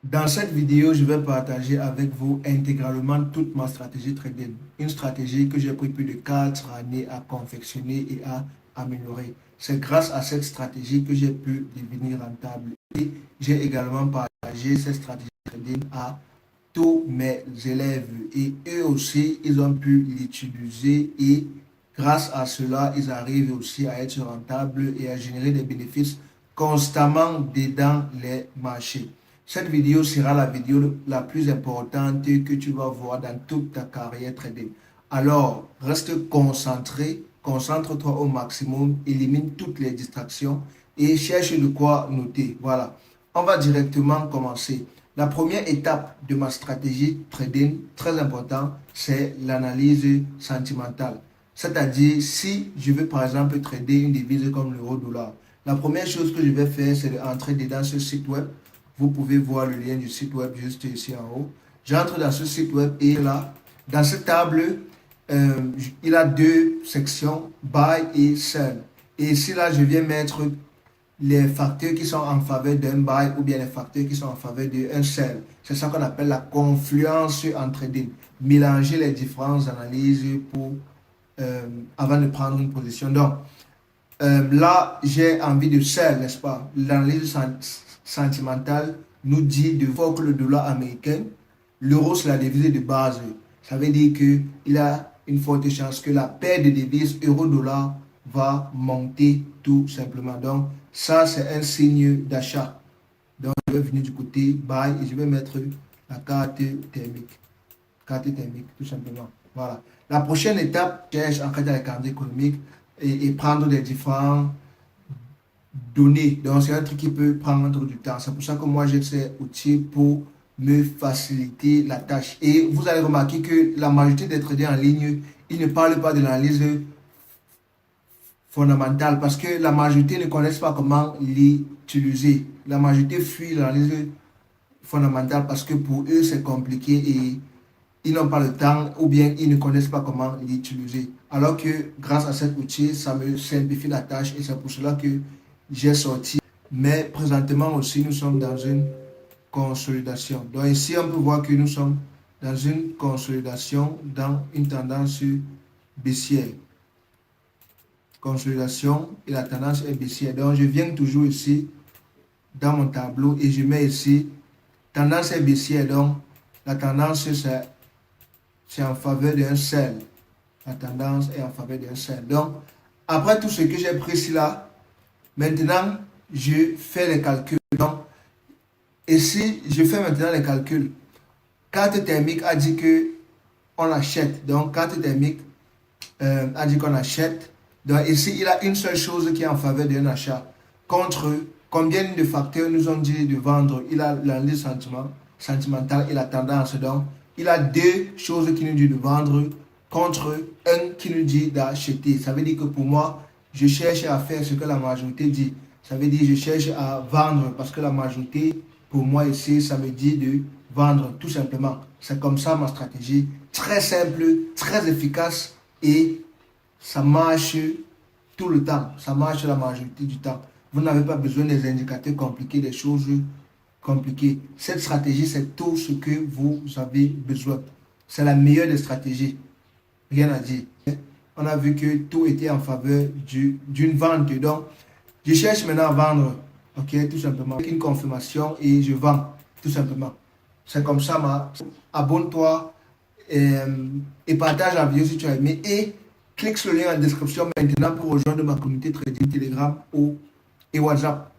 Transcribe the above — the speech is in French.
Dans cette vidéo, je vais partager avec vous intégralement toute ma stratégie trading. Une stratégie que j'ai pris plus de 4 années à confectionner et à améliorer. C'est grâce à cette stratégie que j'ai pu devenir rentable. Et j'ai également partagé cette stratégie trading à tous mes élèves. Et eux aussi, ils ont pu l'utiliser et grâce à cela, ils arrivent aussi à être rentables et à générer des bénéfices constamment dedans les marchés. Cette vidéo sera la vidéo la plus importante que tu vas voir dans toute ta carrière trading. Alors, reste concentré, concentre-toi au maximum, élimine toutes les distractions et cherche de quoi noter. Voilà, on va directement commencer. La première étape de ma stratégie trading, très important, c'est l'analyse sentimentale. C'est-à-dire, si je veux par exemple trader une devise comme l'euro-dollar, la première chose que je vais faire, c'est d'entrer dedans ce site web. Vous pouvez voir le lien du site web juste ici en haut. J'entre dans ce site web et là, dans cette table, il a deux sections, Buy et Sell. Et ici, là, je viens mettre les facteurs qui sont en faveur d'un buy ou bien les facteurs qui sont en faveur d'un sell. C'est ça qu'on appelle la confluence en trading. Mélanger les différentes analyses pour, avant de prendre une position. Donc, là, j'ai envie de sell, n'est-ce pas? L'analyse sentimentale nous dit de voir que le dollar américain, l'euro, c'est la devise de base. Ça veut dire qu'il a une forte chance que la paire de devises euro-dollar va monter tout simplement. Donc, ça, c'est un signe d'achat. Donc, je vais venir du côté buy et je vais mettre la carte thermique. Carte thermique, tout simplement. Voilà. La prochaine étape, cherche en fait dans les calendriers économiques et prendre des différents données. Donc, c'est un truc qui peut prendre du temps. C'est pour ça que moi, j'ai ces outils pour me faciliter la tâche. Et vous allez remarquer que la majorité des traders en ligne, ils ne parlent pas de l'analyse fondamentale parce que la majorité ne connaissent pas comment l'utiliser. La majorité fuit l'analyse fondamentale parce que pour eux, c'est compliqué et ils n'ont pas le temps ou bien ils ne connaissent pas comment l'utiliser. Alors que grâce à cet outil, ça me simplifie la tâche et c'est pour cela que j'ai sorti. Mais présentement aussi, nous sommes dans une consolidation. Donc ici, on peut voir que nous sommes dans une consolidation, dans une tendance baissière. Consolidation et la tendance est baissière. Donc je viens toujours ici dans mon tableau et je mets ici tendance est baissière. Donc la tendance c'est en faveur d'un sell. La tendance est en faveur d'un sell. Donc après tout ce que j'ai pris ici là, maintenant je fais les calculs. Donc ici je fais maintenant les calculs. Carte thermique a dit que on achète. Donc carte thermique a dit qu'on achète. Donc ici, il a une seule chose qui est en faveur d'un achat. Contre combien de facteurs nous ont dit de vendre? Il a l'analyse sentimentale et la tendance. Donc, il a deux choses qui nous dit de vendre contre un qui nous dit d'acheter. Ça veut dire que pour moi, je cherche à faire ce que la majorité dit. Ça veut dire que je cherche à vendre parce que la majorité, pour moi ici, ça me dit de vendre tout simplement. C'est comme ça ma stratégie. Très simple, très efficace et ça marche tout le temps. Ça marche la majorité du temps. Vous n'avez pas besoin des indicateurs compliqués, des choses compliquées. Cette stratégie, c'est tout ce que vous avez besoin. C'est la meilleure des stratégies. Rien à dire. On a vu que tout était en faveur d'une vente. Donc, je cherche maintenant à vendre. Ok, tout simplement. Avec une confirmation et je vends. Tout simplement. C'est comme ça. Abonne-toi et partage la vidéo si tu as aimé. Et clique sur le lien en description maintenant pour rejoindre ma communauté trading Telegram et WhatsApp.